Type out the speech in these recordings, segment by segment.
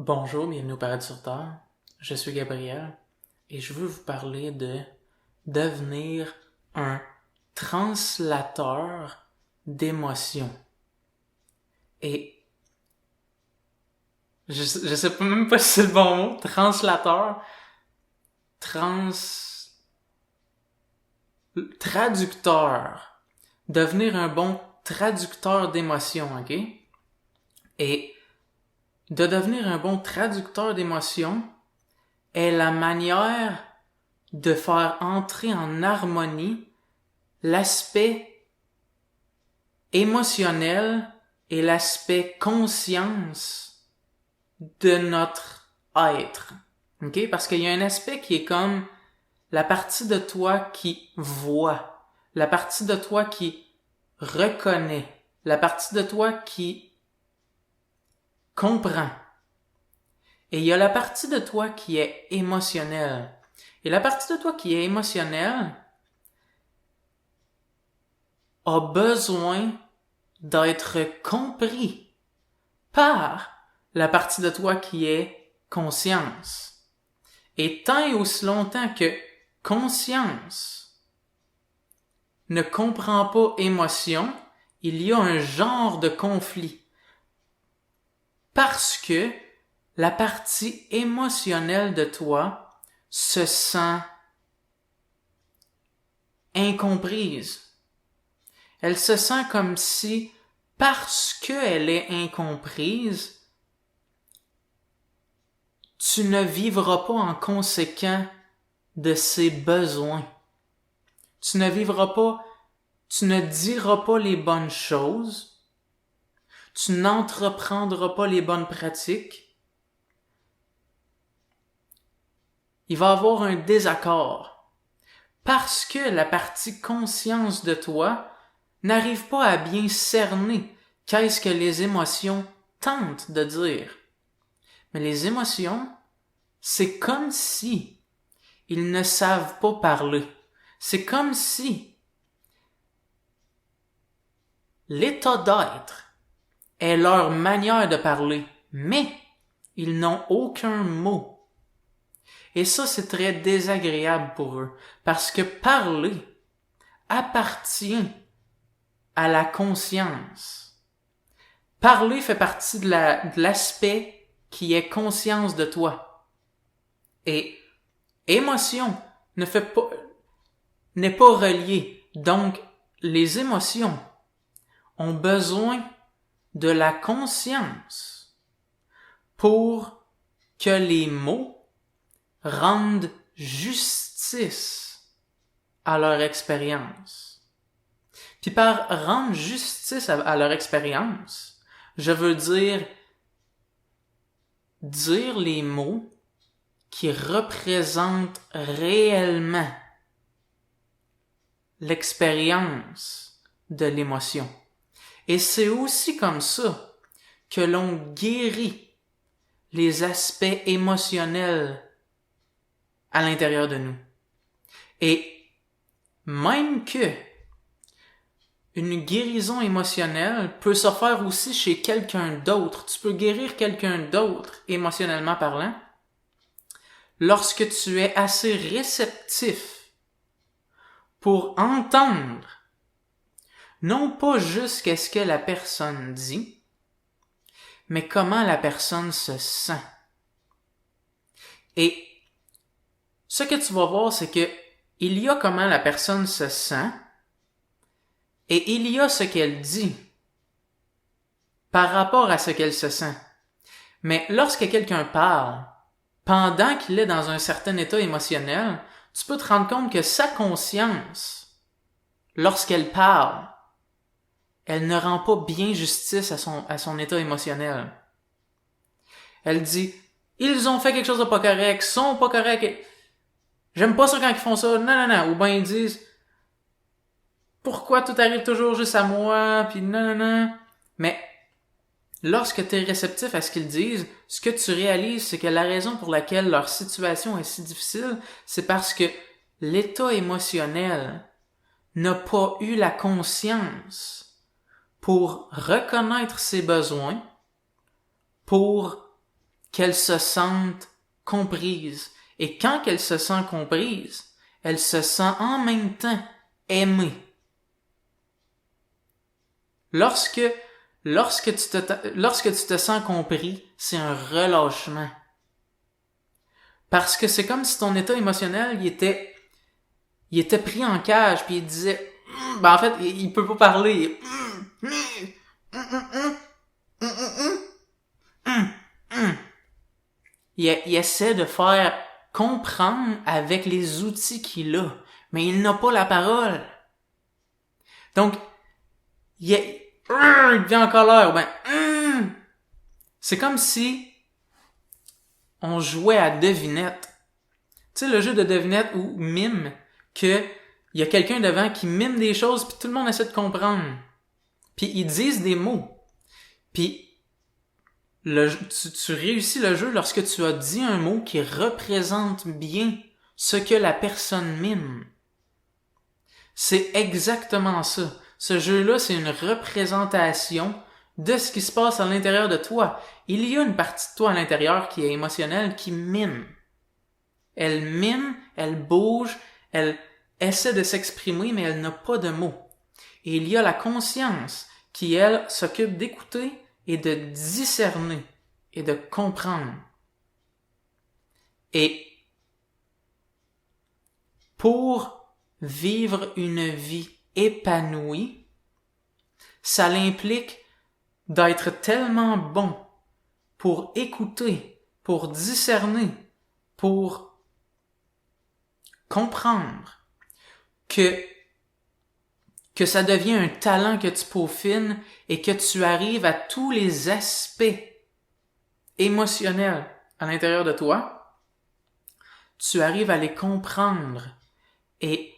Bonjour, bienvenue au Paradis sur Terre. Je suis Gabriel et je veux vous parler de devenir un translateur d'émotions. Et je sais même pas si c'est le bon mot, translateur, traducteur. Devenir un bon traducteur d'émotions, ok? Et de devenir un bon traducteur d'émotions est la manière de faire entrer en harmonie l'aspect émotionnel et l'aspect conscience de notre être. OK? Parce qu'il y a un aspect qui est comme la partie de toi qui voit, la partie de toi qui reconnaît, la partie de toi qui comprend. Et il y a la partie de toi qui est émotionnelle. Et la partie de toi qui est émotionnelle a besoin d'être compris par la partie de toi qui est conscience. Et tant et aussi longtemps que conscience ne comprend pas émotion, il y a un genre de conflit. Parce que la partie émotionnelle de toi se sent incomprise. Elle se sent comme si, parce qu'elle est incomprise, tu ne vivras pas en conséquent de ses besoins. Tu ne diras pas les bonnes choses. Tu n'entreprendras pas les bonnes pratiques. Il va y avoir un désaccord. Parce que la partie conscience de toi n'arrive pas à bien cerner qu'est-ce que les émotions tentent de dire. Mais les émotions, c'est comme si ils ne savent pas parler. C'est comme si l'état d'être est leur manière de parler, mais ils n'ont aucun mot. Et ça, c'est très désagréable pour eux, parce que parler appartient à la conscience. Parler fait partie de l'aspect qui est conscience de toi. Et émotion n'est pas relié. Donc, les émotions ont besoin de la conscience pour que les mots rendent justice à leur expérience. Puis par rendre justice à leur expérience, je veux dire les mots qui représentent réellement l'expérience de l'émotion. Et c'est aussi comme ça que l'on guérit les aspects émotionnels à l'intérieur de nous. Et même que une guérison émotionnelle peut se faire aussi chez quelqu'un d'autre. Tu peux guérir quelqu'un d'autre, émotionnellement parlant, lorsque tu es assez réceptif pour entendre non pas juste qu'est-ce que la personne dit, mais comment la personne se sent. Et ce que tu vas voir, c'est que il y a comment la personne se sent, et il y a ce qu'elle dit par rapport à ce qu'elle se sent. Mais lorsque quelqu'un parle, pendant qu'il est dans un certain état émotionnel, tu peux te rendre compte que sa conscience, lorsqu'elle parle, elle ne rend pas bien justice à son état émotionnel. Elle dit, ils ont fait quelque chose de pas correct, sont pas corrects, j'aime pas ça quand ils font ça, non. Ou bien ils disent, pourquoi tout arrive toujours juste à moi, puis non. Mais lorsque tu es réceptif à ce qu'ils disent, ce que tu réalises, c'est que la raison pour laquelle leur situation est si difficile, c'est parce que l'état émotionnel n'a pas eu la conscience pour reconnaître ses besoins, pour qu'elle se sente comprise. Et quand elle se sent comprise, elle se sent en même temps aimée. Lorsque tu te sens compris, c'est un relâchement. Parce que c'est comme si ton état émotionnel, il était pris en cage, puis il disait, en fait, il peut pas parler. Il essaie de faire comprendre avec les outils qu'il a, mais il n'a pas la parole. Donc, il devient en colère. C'est comme si on jouait à devinette. Tu sais, le jeu de devinette ou mime, que il y a quelqu'un devant qui mime des choses, puis tout le monde essaie de comprendre. Puis ils disent des mots. Puis tu réussis le jeu lorsque tu as dit un mot qui représente bien ce que la personne mime. C'est exactement ça. Ce jeu-là, c'est une représentation de ce qui se passe à l'intérieur de toi. Il y a une partie de toi à l'intérieur qui est émotionnelle, qui mime. Elle mime, elle bouge, elle essaie de s'exprimer, mais elle n'a pas de mots. Et il y a la conscience qui, elle, s'occupe d'écouter et de discerner et de comprendre. Et pour vivre une vie épanouie, ça l'implique d'être tellement bon pour écouter, pour discerner, pour comprendre que ça devient un talent que tu peaufines et que tu arrives à tous les aspects émotionnels à l'intérieur de toi, tu arrives à les comprendre et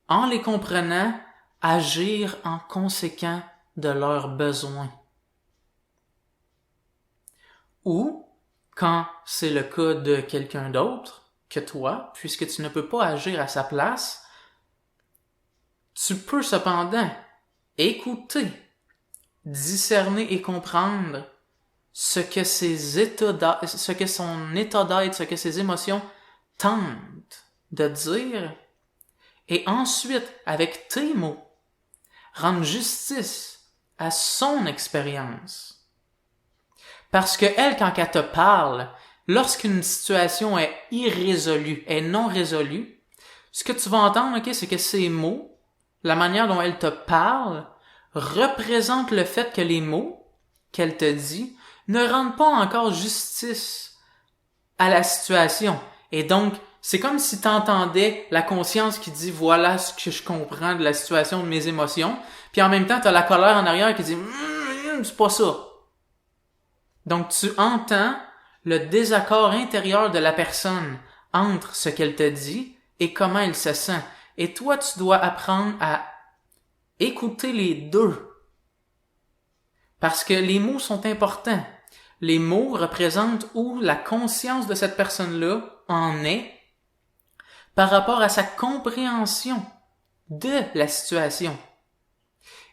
en les comprenant, agir en conséquent de leurs besoins. Ou, quand c'est le cas de quelqu'un d'autre que toi, puisque tu ne peux pas agir à sa place, tu peux cependant écouter, discerner et comprendre ce que son état d'être, ce que ses émotions tentent de dire, et ensuite, avec tes mots, rendre justice à son expérience. Parce que elle, quand elle te parle, lorsqu'une situation est irrésolue, est non résolue, ce que tu vas entendre, c'est que ces mots, la manière dont elle te parle, représente le fait que les mots qu'elle te dit ne rendent pas encore justice à la situation. Et donc, c'est comme si tu entendais la conscience qui dit « Voilà ce que je comprends de la situation, de mes émotions », puis en même temps, tu as la colère en arrière qui dit « c'est pas ça ». Donc, tu entends le désaccord intérieur de la personne entre ce qu'elle te dit et comment elle se sent. Et toi, tu dois apprendre à écouter les deux. Parce que les mots sont importants. Les mots représentent où la conscience de cette personne-là en est par rapport à sa compréhension de la situation.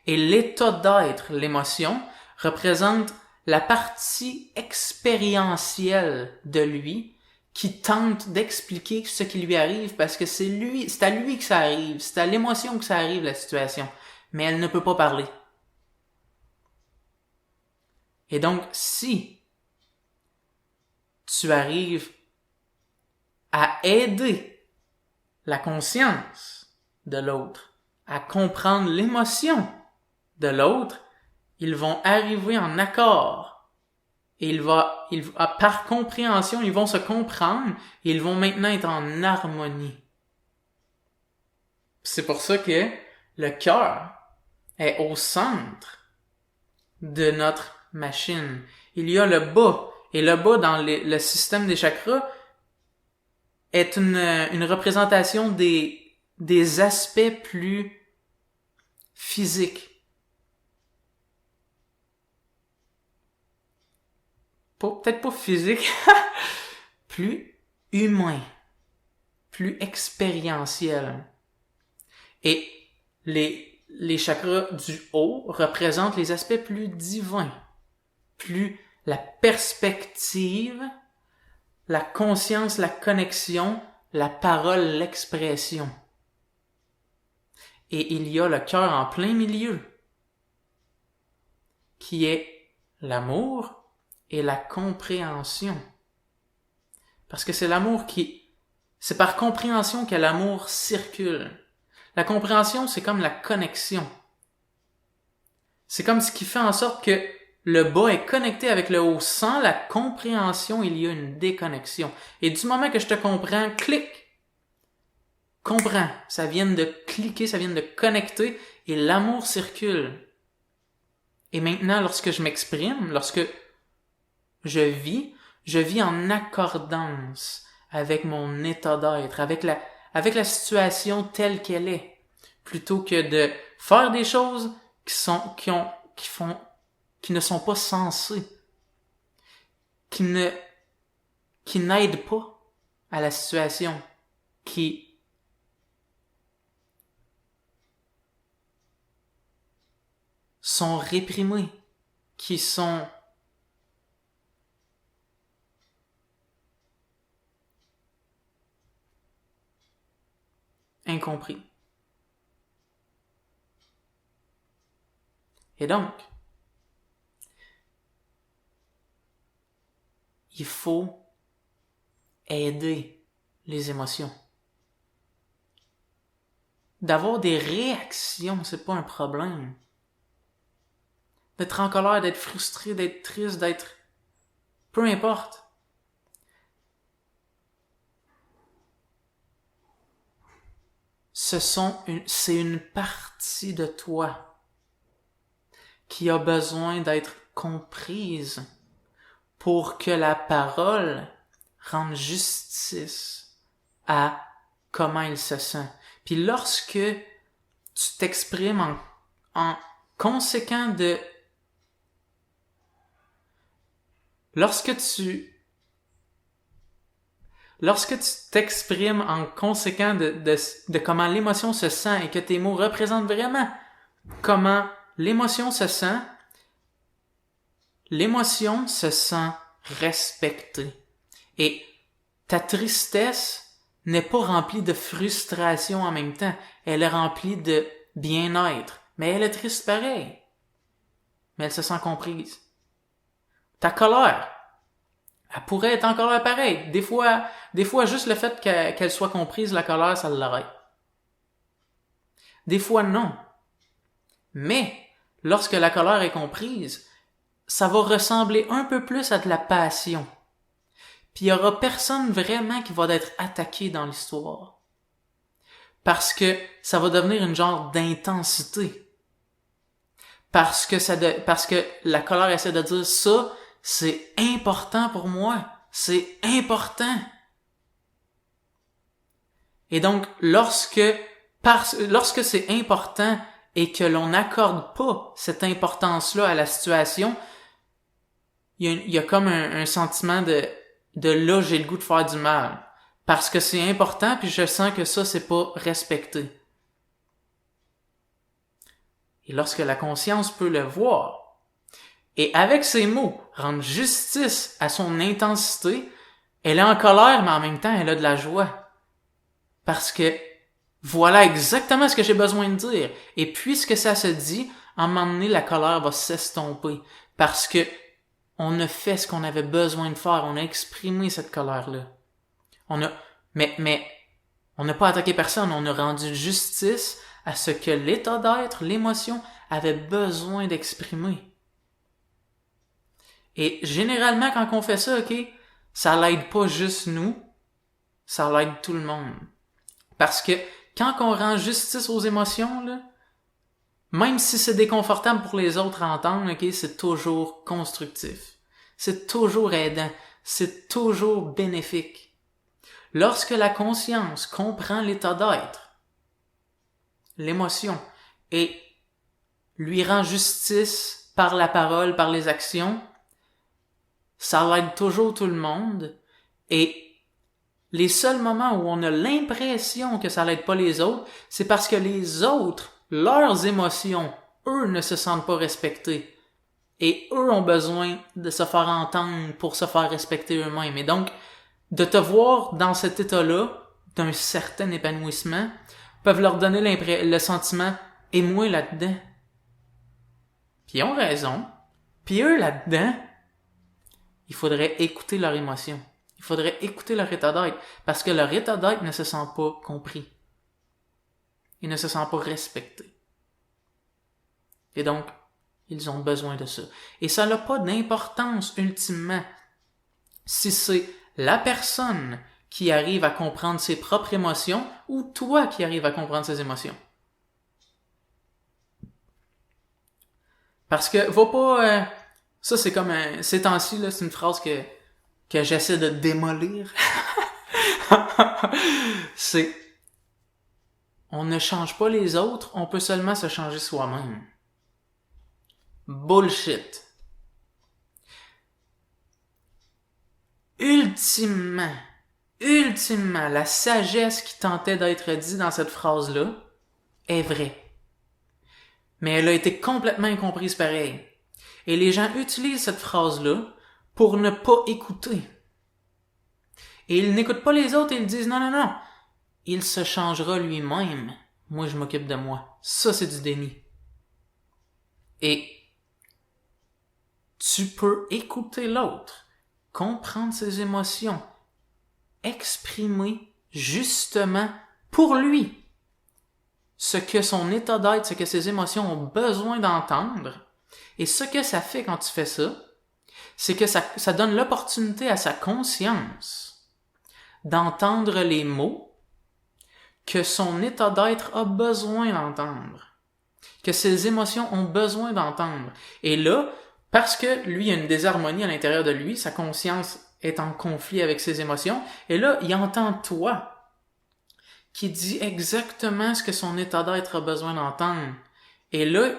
Et l'état d'être, l'émotion, représente la partie expérientielle de lui qui tente d'expliquer ce qui lui arrive parce que c'est à lui que ça arrive, c'est à l'émotion que ça arrive, la situation. Mais elle ne peut pas parler. Et donc, si tu arrives à aider la conscience de l'autre à comprendre l'émotion de l'autre, ils vont arriver en accord. Et par compréhension, ils vont se comprendre et ils vont maintenant être en harmonie. C'est pour ça que le cœur est au centre de notre machine. Il y a le bas. Et le bas, dans le système des chakras, est une représentation des aspects plus physiques. Peut-être pas physique, plus humain, plus expérientiel. Et les chakras du haut représentent les aspects plus divins, plus la perspective la conscience, la connexion, la parole, l'expression. Et il y a le cœur en plein milieu, qui est l'amour et la compréhension. Parce que c'est c'est par compréhension que l'amour circule. La compréhension, c'est comme la connexion. C'est comme ce qui fait en sorte que le bas est connecté avec le haut. Sans la compréhension, il y a une déconnexion. Et du moment que je te comprends, clic, comprends. Ça vient de cliquer, ça vient de connecter et l'amour circule. Et maintenant, lorsque je m'exprime, lorsque je vis en accordance avec mon état d'être, avec la situation telle qu'elle est, plutôt que de faire des choses qui ne sont pas sensées, qui n'aident pas à la situation, qui sont réprimées, qui sont incompris. Et donc, il faut aider les émotions. D'avoir des réactions, c'est pas un problème. D'être en colère, d'être frustré, d'être triste, d'être... peu importe. C'est une partie de toi qui a besoin d'être comprise pour que la parole rende justice à comment il se sent. Puis lorsque tu t'exprimes en conséquent de... Lorsque tu t'exprimes en conséquent de comment l'émotion se sent et que tes mots représentent vraiment comment l'émotion se sent respectée. Et ta tristesse n'est pas remplie de frustration en même temps. Elle est remplie de bien-être. Mais elle est triste pareil. Mais elle se sent comprise. Ta colère, elle pourrait être en colère pareil. Des fois, juste le fait qu'elle soit comprise, la colère, ça l'arrête. Des fois, non. Mais, lorsque la colère est comprise, ça va ressembler un peu plus à de la passion. Puis il y aura personne vraiment qui va être attaqué dans l'histoire. Parce que ça va devenir une genre d'intensité. Parce que la colère essaie de dire ça, c'est important pour moi. C'est important. Et donc, lorsque c'est important et que l'on n'accorde pas cette importance-là à la situation, il y a comme un sentiment de là, j'ai le goût de faire du mal. Parce que c'est important, puis je sens que ça, c'est pas respecté. Et lorsque la conscience peut le voir, et avec ses mots, rendre justice à son intensité, elle est en colère, mais en même temps, elle a de la joie. Parce que voilà exactement ce que j'ai besoin de dire. Et puisque ça se dit, à un moment donné, la colère va s'estomper. Parce que on a fait ce qu'on avait besoin de faire. On a exprimé cette colère-là. Mais on n'a pas attaqué personne. On a rendu justice à ce que l'état d'être, l'émotion, avait besoin d'exprimer. Et généralement, quand on fait ça, ça l'aide pas juste nous, ça l'aide tout le monde. Parce que quand on rend justice aux émotions, là, même si c'est déconfortable pour les autres à entendre, c'est toujours constructif. C'est toujours aidant. C'est toujours bénéfique. Lorsque la conscience comprend l'état d'être, l'émotion, et lui rend justice par la parole, par les actions, ça l'aide toujours tout le monde. Et les seuls moments où on a l'impression que ça l'aide pas les autres, c'est parce que les autres, leurs émotions, eux ne se sentent pas respectés. Et eux ont besoin de se faire entendre pour se faire respecter eux-mêmes. Et donc, de te voir dans cet état-là, d'un certain épanouissement, peuvent leur donner le sentiment « et moi là-dedans ». Puis ils ont raison. Puis eux là-dedans, il faudrait écouter leur émotion. Il faudrait écouter leur état d'être, parce que leur état d'être ne se sent pas compris. Il ne se sent pas respecté. Et donc, ils ont besoin de ça. Et ça n'a pas d'importance, ultimement, si c'est la personne qui arrive à comprendre ses propres émotions ou toi qui arrives à comprendre ses émotions. Parce que, va pas... ça, c'est comme ces temps-ci, là, c'est une phrase que j'essaie de démolir. C'est... On ne change pas les autres, on peut seulement se changer soi-même. Bullshit. Ultimement, la sagesse qui tentait d'être dit dans cette phrase-là est vraie. Mais elle a été complètement incomprise pareil. Et les gens utilisent cette phrase-là pour ne pas écouter. Et ils n'écoutent pas les autres et ils disent non. Il se changera lui-même. Moi, je m'occupe de moi. Ça, c'est du déni. Et tu peux écouter l'autre, comprendre ses émotions, exprimer justement pour lui ce que son état d'être, ce que ses émotions ont besoin d'entendre. Et ce que ça fait quand tu fais ça, c'est que ça donne l'opportunité à sa conscience d'entendre les mots que son état d'être a besoin d'entendre, que ses émotions ont besoin d'entendre. Et là, parce que lui, il y a une désharmonie à l'intérieur de lui, sa conscience est en conflit avec ses émotions, et là, il entend toi, qui dit exactement ce que son état d'être a besoin d'entendre. Et là,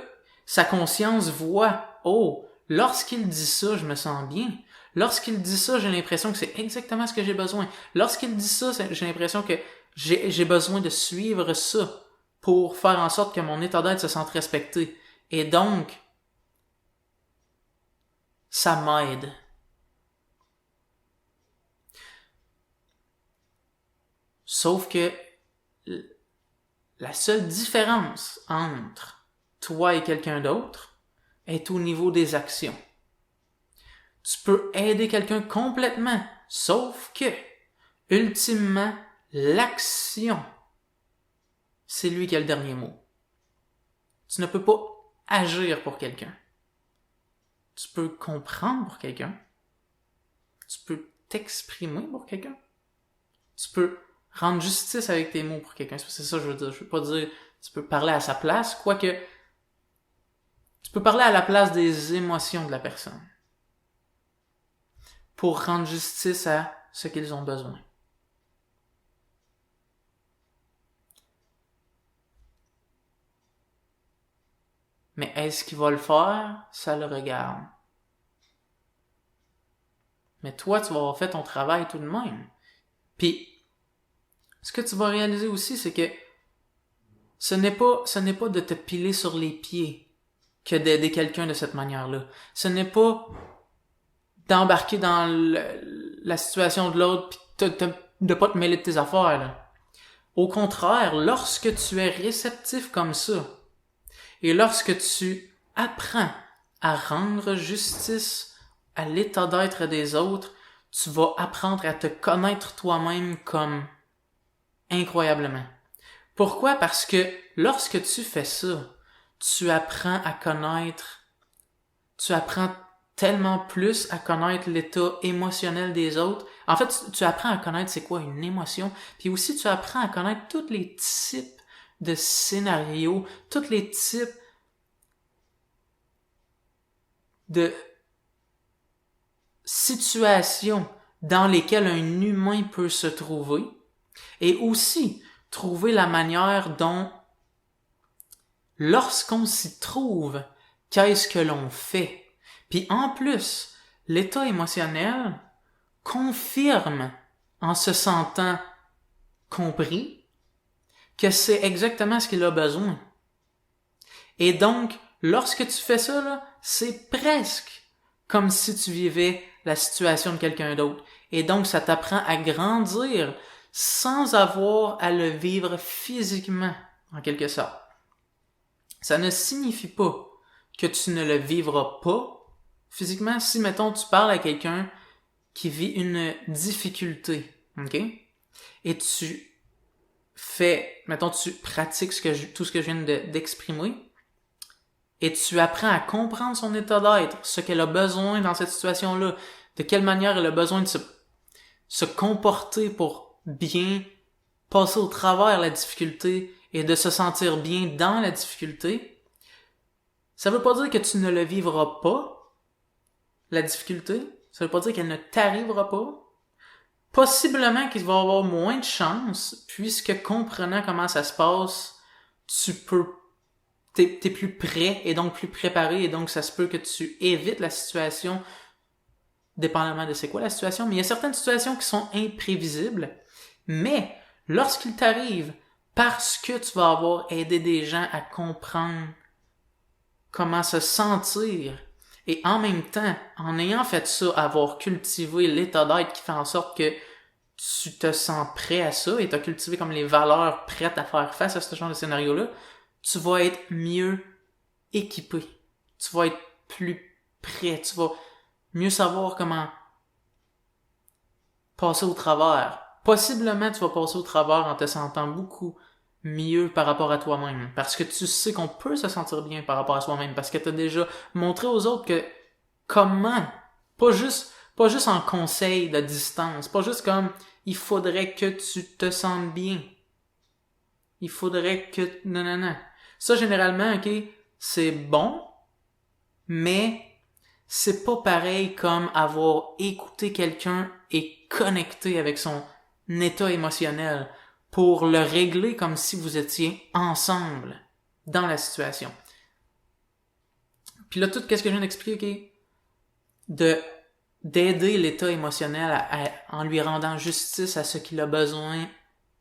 sa conscience voit, oh, lorsqu'il dit ça, je me sens bien. Lorsqu'il dit ça, j'ai l'impression que c'est exactement ce que j'ai besoin. Lorsqu'il dit ça, j'ai l'impression que j'ai besoin de suivre ça pour faire en sorte que mon état d'être se sente respecté. Et donc, ça m'aide. Sauf que la seule différence entre toi et quelqu'un d'autre est au niveau des actions. Tu peux aider quelqu'un complètement, sauf que, ultimement, l'action, c'est lui qui a le dernier mot. Tu ne peux pas agir pour quelqu'un. Tu peux comprendre pour quelqu'un. Tu peux t'exprimer pour quelqu'un. Tu peux rendre justice avec tes mots pour quelqu'un. C'est ça que je veux dire. Je veux pas dire tu peux parler à sa place, quoique tu peux parler à la place des émotions de la personne pour rendre justice à ce qu'ils ont besoin. Mais est-ce qu'il va le faire? Ça le regarde. Mais toi, tu vas avoir fait ton travail tout de même. Puis, ce que tu vas réaliser aussi, c'est que ce n'est pas de te piler sur les pieds que d'aider quelqu'un de cette manière-là. Ce n'est pas d'embarquer dans la situation de l'autre pis de pas te mêler de tes affaires, là. Au contraire, lorsque tu es réceptif comme ça, et lorsque tu apprends à rendre justice à l'état d'être des autres, tu vas apprendre à te connaître toi-même comme incroyablement. Pourquoi? Parce que lorsque tu fais ça, tu apprends à connaître, tu apprends tellement plus à connaître l'état émotionnel des autres. En fait, tu apprends à connaître c'est quoi une émotion, puis aussi tu apprends à connaître tous les types de scénarios, tous les types de situations dans lesquelles un humain peut se trouver, et aussi trouver la manière dont, lorsqu'on s'y trouve, qu'est-ce que l'on fait. Puis en plus, l'état émotionnel confirme, en se sentant compris, que c'est exactement ce qu'il a besoin. Et donc, lorsque tu fais ça, là, c'est presque comme si tu vivais la situation de quelqu'un d'autre. Et donc, ça t'apprend à grandir sans avoir à le vivre physiquement, en quelque sorte. Ça ne signifie pas que tu ne le vivras pas physiquement. Si, mettons, tu parles à quelqu'un qui vit une difficulté, ok? Et tu fais, mettons, tu pratiques tout ce que je viens d'exprimer, et tu apprends à comprendre son état d'être, ce qu'elle a besoin dans cette situation-là, de quelle manière elle a besoin de se comporter pour bien passer au travers la difficulté et de se sentir bien dans la difficulté. Ça veut pas dire que tu ne le vivras pas, la difficulté. Ça veut pas dire qu'elle ne t'arrivera pas. Possiblement qu'il va y avoir moins de chances, puisque comprenant comment ça se passe, t'es plus prêt et donc plus préparé, et donc ça se peut que tu évites la situation, dépendamment de c'est quoi la situation, mais il y a certaines situations qui sont imprévisibles, mais lorsqu'il t'arrive, parce que tu vas avoir aidé des gens à comprendre comment se sentir, et en même temps, en ayant fait ça, avoir cultivé l'état d'être qui fait en sorte que tu te sens prêt à ça, et t'as cultivé comme les valeurs prêtes à faire face à ce genre de scénario-là, tu vas être mieux équipé. Tu vas être plus prêt. Tu vas mieux savoir comment passer au travers. Possiblement, tu vas passer au travers en te sentant beaucoup mieux par rapport à toi-même. Parce que tu sais qu'on peut se sentir bien par rapport à soi-même. Parce que tu as déjà montré aux autres que comment, pas juste en conseil de distance, pas juste comme il faudrait que tu te sentes bien. Il faudrait que... Non. Ça, généralement, ok, c'est bon, mais c'est pas pareil comme avoir écouté quelqu'un et connecté avec son état émotionnel pour le régler comme si vous étiez ensemble dans la situation. Puis là, tout ce que je viens d'expliquer, d'aider l'état émotionnel en lui rendant justice à ce qu'il a besoin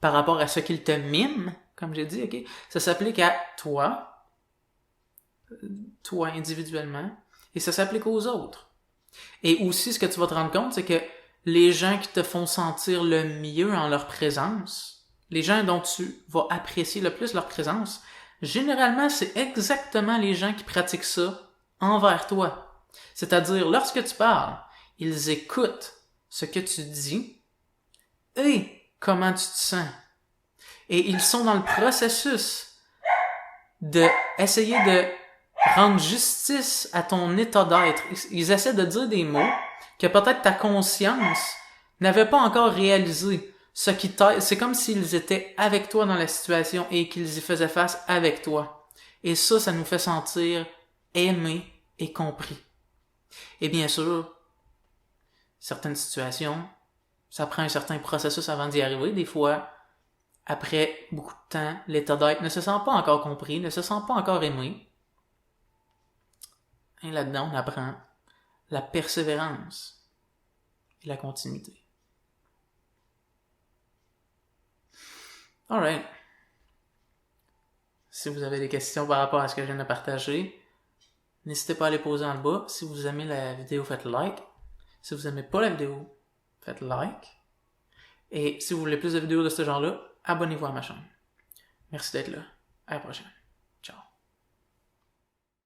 par rapport à ce qu'il te mime, comme j'ai dit, ok, ça s'applique à toi individuellement, et ça s'applique aux autres. Et aussi, ce que tu vas te rendre compte, c'est que les gens qui te font sentir le mieux en leur présence, les gens dont tu vas apprécier le plus leur présence, généralement, c'est exactement les gens qui pratiquent ça envers toi. C'est-à-dire, lorsque tu parles, ils écoutent ce que tu dis et comment tu te sens. Et ils sont dans le processus de essayer de rendre justice à ton état d'être. Ils essaient de dire des mots que peut-être ta conscience n'avait pas encore réalisé. C'est comme s'ils étaient avec toi dans la situation et qu'ils y faisaient face avec toi. Et ça nous fait sentir aimés et compris. Et bien sûr, certaines situations, ça prend un certain processus avant d'y arriver. Des fois, après beaucoup de temps, l'état d'être ne se sent pas encore compris, ne se sent pas encore aimé. Et là-dedans, on apprend la persévérance et la continuité. Alright. Si vous avez des questions par rapport à ce que je viens de partager, n'hésitez pas à les poser en bas. Si vous aimez la vidéo, faites like. Si vous aimez pas la vidéo, faites like. Et si vous voulez plus de vidéos de ce genre-là, abonnez-vous à ma chaîne. Merci d'être là. À la prochaine.